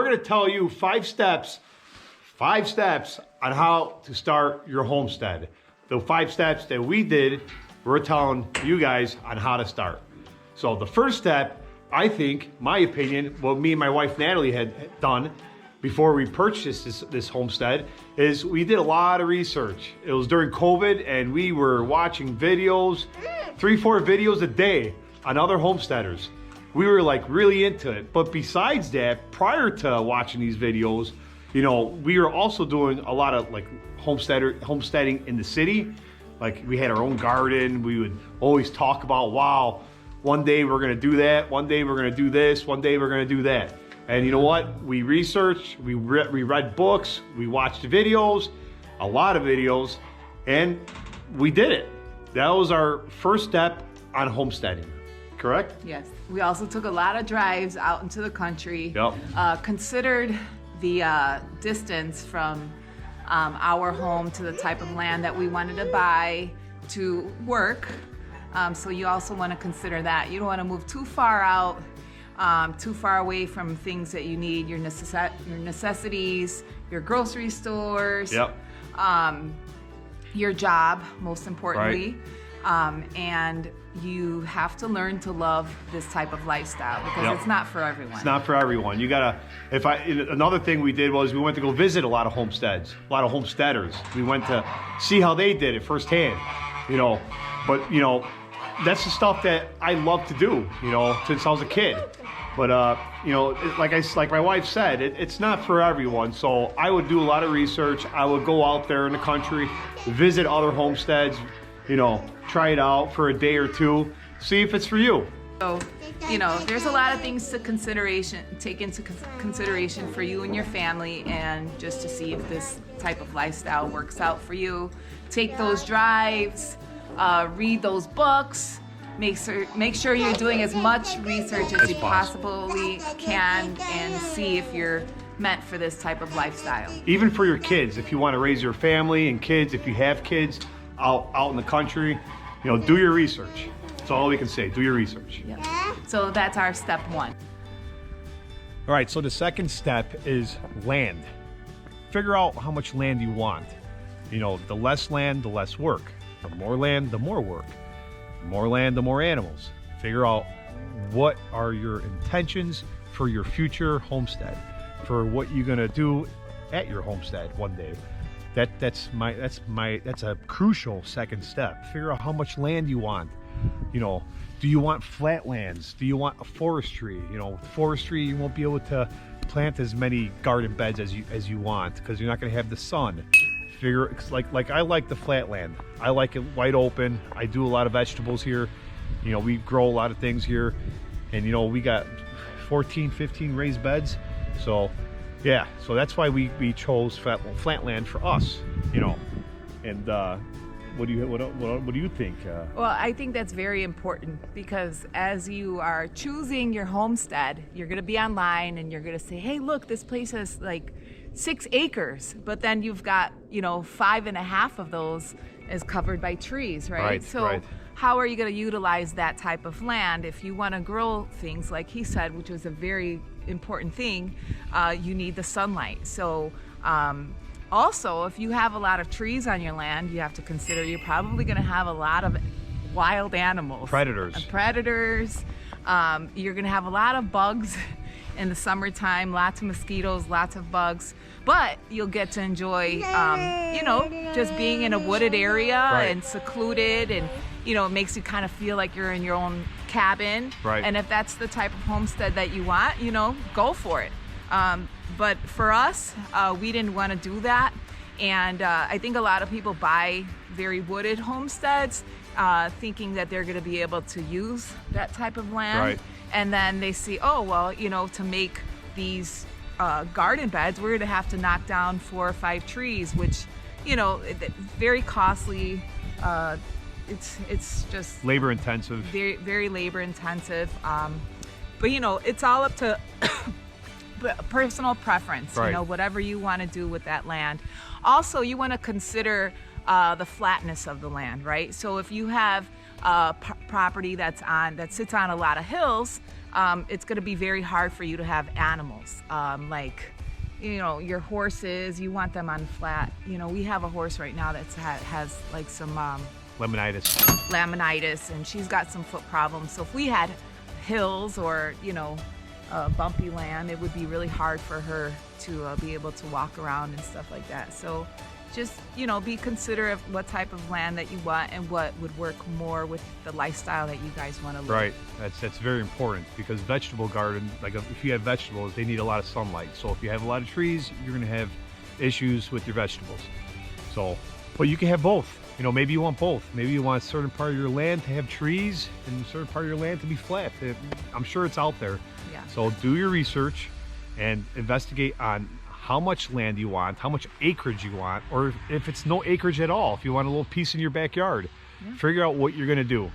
going to tell you 5 steps on how to start your homestead. The 5 steps that we did, we're telling you guys on how to start. So the first step, I think, my opinion, what me and my wife Natalie had done before we purchased this homestead, is we did a lot of research. It was during COVID, and we were watching videos, 3-4 videos a day on other homesteaders. We were like really into it. But besides that, prior to watching these videos, you know, we were also doing a lot of like homesteading in the city. Like we had our own garden. We would always talk about, wow, one day we're gonna do that, one day we're gonna do this, one day we're gonna do that. And you know what? We researched, we read books, we watched videos, a lot of videos, and we did it. That was our first step on homesteading, correct? Yes. We also took a lot of drives out into the country. Yep. Considered the distance from our home to the type of land that we wanted to buy to work. So you also want to consider that. You don't want to move too far out, too far away from things that you need, your necessities, your grocery stores, Yep. Your job, most importantly. Right. And you have to learn to love this type of lifestyle because Yep. it's not for everyone. It's not for everyone. You gotta, another thing we did was we went to go visit a lot of homesteads, a lot of homesteaders. We went to see how they did it firsthand, you know. But, you know, that's the stuff that I love to do, you know, since I was a kid. But, you know, like my wife said, it's not for everyone. So I would do a lot of research. I would go out there in the country, visit other homesteads, you know, try it out for a day or two, see if it's for you. So, you know, there's a lot of things to take into consideration for you and your family, and just to see if this type of lifestyle works out for you. Take those drives, read those books, make sure you're doing as much research as you possibly can, and see if you're meant for this type of lifestyle. Even for your kids, if you want to raise your family and kids, if you have kids out in the country, you know, do your research. That's all we can say, do your research. Yep. So that's our step 1. All right, so the second step is land. Figure out how much land you want. You know, the less land, the less work. The more land, the more work. The more land, the more animals. Figure out what are your intentions for your future homestead, for what you're gonna do at your homestead one day. That's a crucial second step. Figure out how much land you want. You know, do you want flatlands? Do you want a forestry? You know, forestry, you won't be able to plant as many garden beds as you want because you're not going to have the sun. Figure, like I like the flatland. I like it wide open. I do a lot of vegetables here. You know, we grow a lot of things here, and you know, we got 14, 15 raised beds. So yeah, so that's why we chose flatland for us, you know. And what do you think? Well, I think that's very important, because as you are choosing your homestead, you're going to be online and you're going to say, hey, look, this place has like 6 acres, but then you've got, you know, 5.5 of those is covered by trees, right? Right, so right. How are you going to utilize that type of land? If you want to grow things, like he said, which was a very important thing, you need the sunlight. So also, if you have a lot of trees on your land, you have to consider you're probably going to have a lot of wild animals. Predators. You're going to have a lot of bugs in the summertime, lots of mosquitoes, lots of bugs. But you'll get to enjoy, you know, just being in a wooded area and secluded, and, you know, it makes you kind of feel like you're in your own cabin. Right. And if that's the type of homestead that you want, you know, go for it. But for us, we didn't want to do that. And I think a lot of people buy very wooded homesteads thinking that they're going to be able to use that type of land. Right. And then they see, oh, well, you know, to make these garden beds, we're going to have to knock down 4 or 5 trees, which, you know, very costly. It's just labor intensive. Very, very labor intensive. But, you know, it's all up to personal preference, right. You know, whatever you want to do with that land. Also, you want to consider the flatness of the land, right? So if you have property that sits on a lot of hills, it's going to be very hard for you to have animals. Like, you know, your horses, you want them on flat. You know, we have a horse right now that has like some laminitis, and she's got some foot problems. So if we had hills or, you know, bumpy land, it would be really hard for her to be able to walk around and stuff like that. So just, you know, be considerate of what type of land that you want and what would work more with the lifestyle that you guys want to live. Right. That's very important, because vegetable garden, like if you have vegetables, they need a lot of sunlight. So if you have a lot of trees, you're going to have issues with your vegetables. So, but you can have both. You know, maybe you want both. Maybe you want a certain part of your land to have trees and a certain part of your land to be flat. I'm sure it's out there. Yeah. So do your research and investigate on how much land you want, how much acreage you want, or if it's no acreage at all, if you want a little piece in your backyard, figure out what you're gonna do.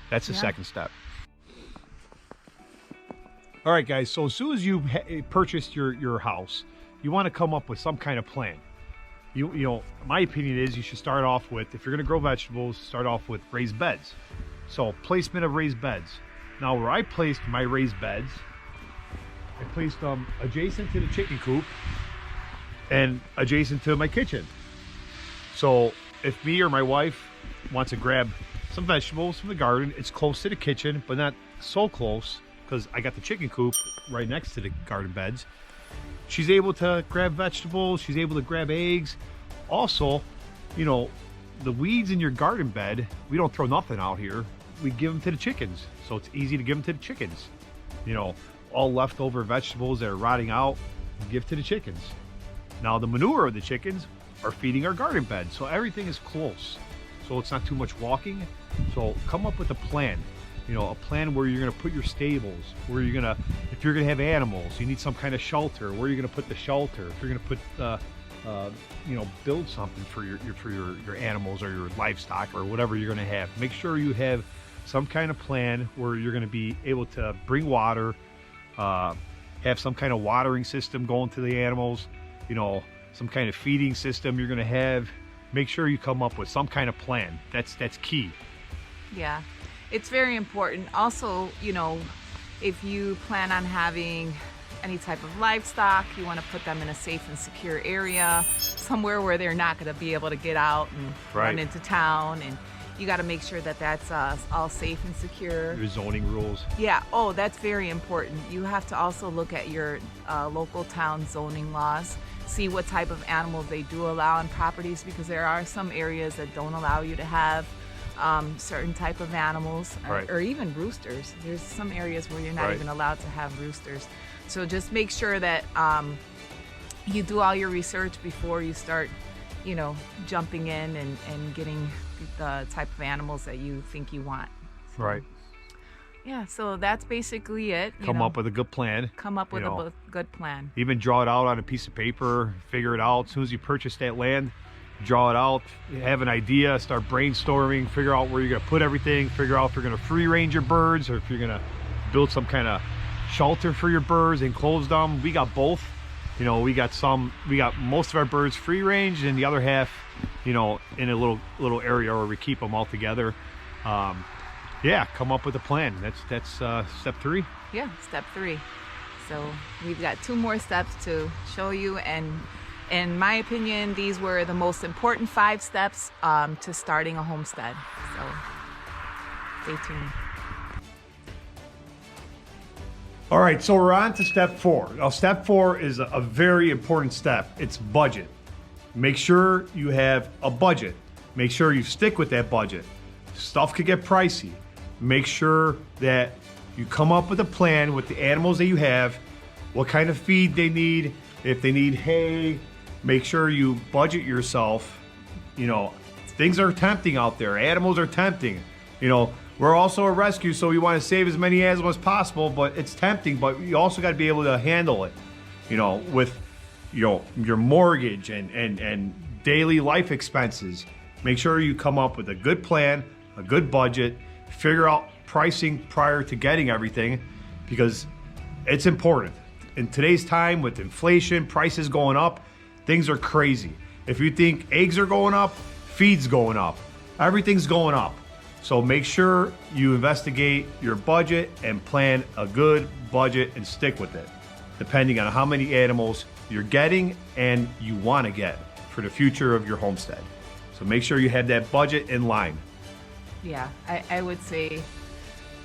That's the second step. All right, guys, so as soon as you purchased your house, you wanna come up with some kind of plan. You know, my opinion is you should start off with, if you're gonna grow vegetables, start off with raised beds. So placement of raised beds. Now where I placed my raised beds, I placed them adjacent to the chicken coop and adjacent to my kitchen. So if me or my wife wants to grab some vegetables from the garden, it's close to the kitchen, but not so close, because I got the chicken coop right next to the garden beds. She's able to grab vegetables, she's able to grab eggs. Also, you know, the weeds in your garden bed, we don't throw nothing out here. We give them to the chickens. So it's easy to give them to the chickens. You know, all leftover vegetables that are rotting out, give to the chickens. Now the manure of the chickens are feeding our garden bed. So everything is close. So it's not too much walking. So come up with a plan. You know, a plan where you're gonna put your stables, where you're gonna, if you're gonna have animals, you need some kind of shelter, where you're gonna put the shelter, if you're gonna put, you know, build something for your animals or your livestock or whatever you're gonna have. Make sure you have some kind of plan where you're gonna be able to bring water, have some kind of watering system going to the animals, you know, some kind of feeding system you're gonna have. Make sure you come up with some kind of plan. That's key. Yeah, it's very important. Also, you know, if you plan on having any type of livestock, you want to put them in a safe and secure area, somewhere where they're not going to be able to get out and run into town, and you got to make sure that that's all safe and secure. Your zoning rules. Yeah, oh, that's very important. You have to also look at your local town zoning laws, see what type of animals they do allow on properties, because there are some areas that don't allow you to have certain type of animals, or even roosters. There's some areas where you're not even allowed to have roosters. So just make sure that you do all your research before you start, you know, jumping in and getting the type of animals that you think you want. So, right. Yeah, so that's basically it. Come up with a good plan. Come up with a good plan. Even draw it out on a piece of paper, figure it out. As soon as you purchase that land, draw it out, have an idea, start brainstorming, figure out where you're gonna put everything, figure out if you're gonna free range your birds or if you're gonna build some kind of shelter for your birds, enclose them. We got both. You know, we got most of our birds free range, and the other half, you know, in a little area where we keep them all together. Yeah, come up with a plan. That's step 3. Yeah, step 3. So we've got 2 more steps to show you, and in my opinion, these were the most important 5 steps to starting a homestead. So stay tuned. All right, so we're on to step 4. Now, step 4 is a very important step. It's budget. Make sure you have a budget. Make sure you stick with that budget. Stuff could get pricey. Make sure that you come up with a plan with the animals that you have, what kind of feed they need, if they need hay. Make sure you budget yourself. You know, things are tempting out there. Animals are tempting. You know, we're also a rescue, so we want to save as many animals as possible, but it's tempting, but you also got to be able to handle it, you know, with, you know, your mortgage and daily life expenses. Make sure you come up with a good plan, a good budget, figure out pricing prior to getting everything, because it's important. In today's time with inflation, prices going up, things are crazy. If you think eggs are going up, feed's going up. Everything's going up. So make sure you investigate your budget and plan a good budget and stick with it, depending on how many animals you're getting and you want to get for the future of your homestead. So make sure you have that budget in line. Yeah, I would say,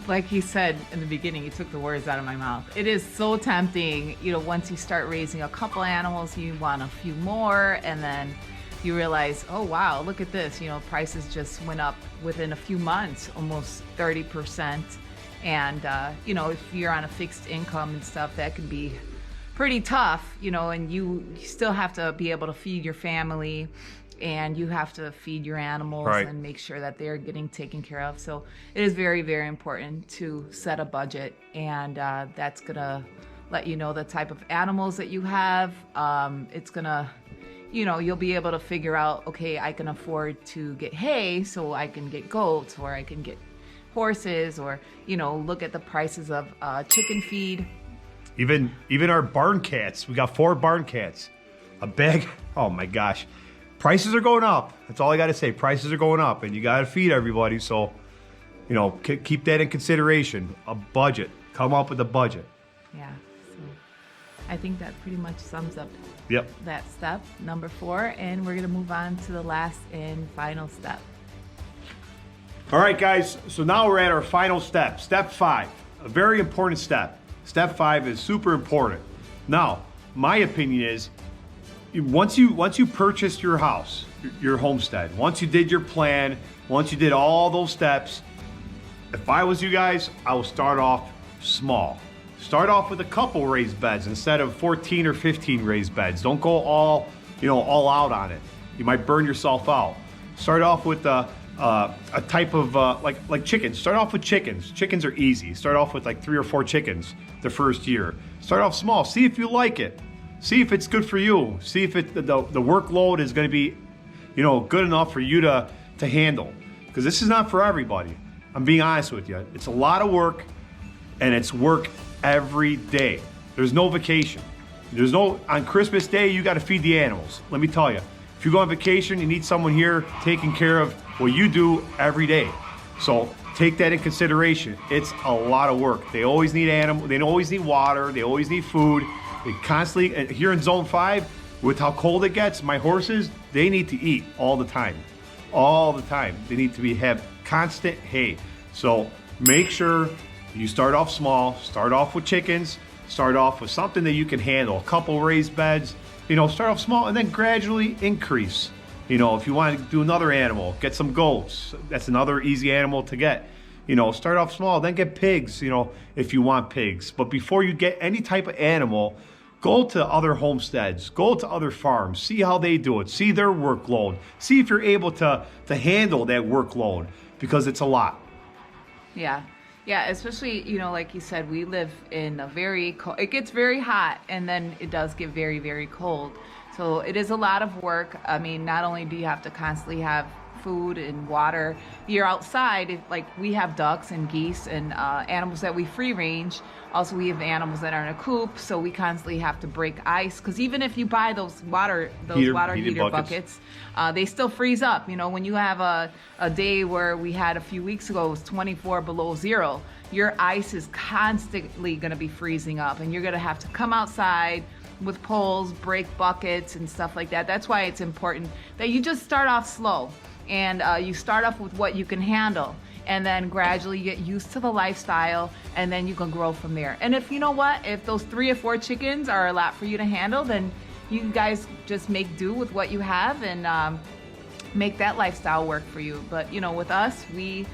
like you said in the beginning, you took the words out of my mouth. It is so tempting, once you start raising a couple animals, you want a few more, and then you realize, oh wow, look at this, prices just went up within a few months, almost 30%. And, if you're on a fixed income and stuff, that can be pretty tough, and you still have to be able to feed your family, and you have to feed your animals right. and make sure that they're getting taken care of. So it is very, very important to set a budget, and that's gonna let you know the type of animals that you have. It's gonna, you'll be able to figure out, okay, I can afford to get hay, so I can get goats, or I can get horses, or, look at the prices of chicken feed. Even our barn cats, we got 4 barn cats. A bag, oh my gosh. Prices are going up. That's all I got to say. Prices are going up, and you got to feed everybody. So, keep that in consideration. A budget. Come up with a budget. Yeah. So I think that pretty much sums up Yep. that step, number 4. And we're going to move on to the last and final step. All right, guys. So now we're at our final step. Step 5. A very important step. Step 5 is super important. Now, my opinion is, once you purchased your house, your homestead, once you did your plan, once you did all those steps, if I was you guys, I would start off small. Start off with a couple raised beds instead of 14 or 15 raised beds. Don't go all out on it. You might burn yourself out. Start off with a type of like chickens. Start off with chickens. Chickens are easy. Start off with like 3 or 4 chickens the first year. Start off small. See if you like it. See if it's good for you. See if the workload is going to be, good enough for you to handle. Because this is not for everybody. I'm being honest with you. It's a lot of work, and it's work every day. There's no vacation. On Christmas Day, you got to feed the animals. Let me tell you, if you go on vacation, you need someone here taking care of what you do every day. So take that in consideration. It's a lot of work. They always need animals. They always need water. They always need food. They constantly, here in Zone 5, with how cold it gets, my horses, they need to eat all the time. All the time. They need to have constant hay. So make sure you start off small. Start off with chickens. Start off with something that you can handle. A couple raised beds. Start off small and then gradually increase. If you want to do another animal, get some goats. That's another easy animal to get. Start off small, then get pigs, if you want pigs. But before you get any type of animal, go to other homesteads, go to other farms, see how they do it, see their workload, see if you're able to handle that workload, because it's a lot. Yeah. Yeah, especially, like you said, we live in a very cold, it gets very hot, and then it does get very, very cold. So it is a lot of work. I mean, not only do you have to constantly have food and water, you're outside, like we have ducks and geese and animals that we free range. Also, we have animals that are in a coop, so we constantly have to break ice, because even if you buy those water heater buckets, they still freeze up. When you have a day where we had a few weeks ago, it was 24 below zero, your ice is constantly going to be freezing up, and you're going to have to come outside with poles, break buckets and stuff like that. That's why it's important that you just start off slow, and you start off with what you can handle, and then gradually get used to the lifestyle, and then you can grow from there. And if if those 3 or 4 chickens are a lot for you to handle, then you guys just make do with what you have and make that lifestyle work for you. But with us, we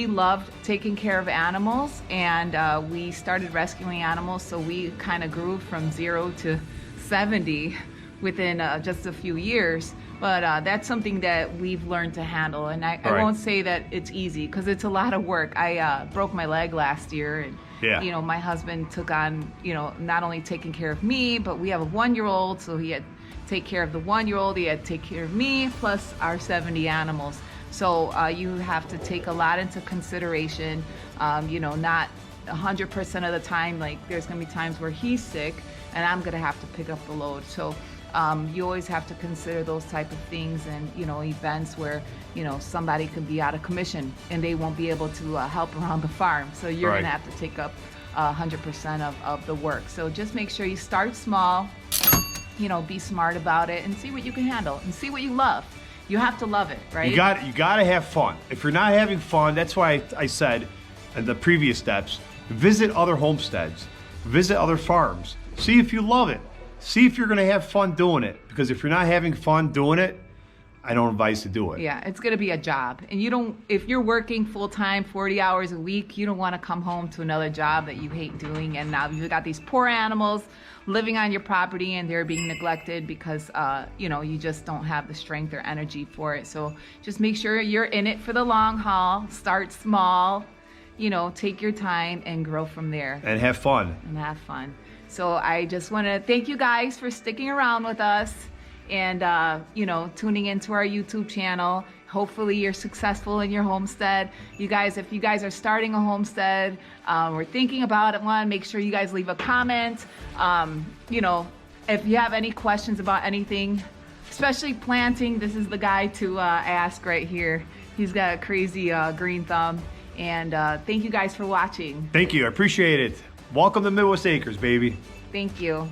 loved taking care of animals, and we started rescuing animals, so we kind of grew from 0 to 70 within just a few years. But that's something that we've learned to handle, and I won't say that it's easy, because it's a lot of work. I broke my leg last year, and my husband took on not only taking care of me, but we have a 1-year-old, so he had to take care of the 1-year-old, he had to take care of me, plus our 70 animals. So you have to take a lot into consideration. Not 100% of the time, like there's gonna be times where he's sick and I'm gonna have to pick up the load. So you always have to consider those type of things, and events where somebody could be out of commission and they won't be able to help around the farm. So you're Right. gonna have to take up 100% of the work. So just make sure you start small, be smart about it and see what you can handle and see what you love. You have to love it, right? You got to have fun. If you're not having fun, that's why I said in the previous steps, visit other homesteads, visit other farms, see if you love it, see if you're going to have fun doing it. Because if you're not having fun doing it, I don't advise to do it. Yeah, it's going to be a job. And if you're working full time, 40 hours a week, you don't want to come home to another job that you hate doing. And now you've got these poor animals living on your property and they're being neglected because, you just don't have the strength or energy for it. So just make sure you're in it for the long haul. Start small, take your time and grow from there. And have fun. So I just want to thank you guys for sticking around with us and tuning into our YouTube channel. Hopefully you're successful in your homestead. You guys, if you guys are starting a homestead or thinking about one, make sure you guys leave a comment. If you have any questions about anything, especially planting, this is the guy to ask right here. He's got a crazy green thumb. And thank you guys for watching. Thank you. I appreciate it. Welcome to Midwest Acres, baby. Thank you.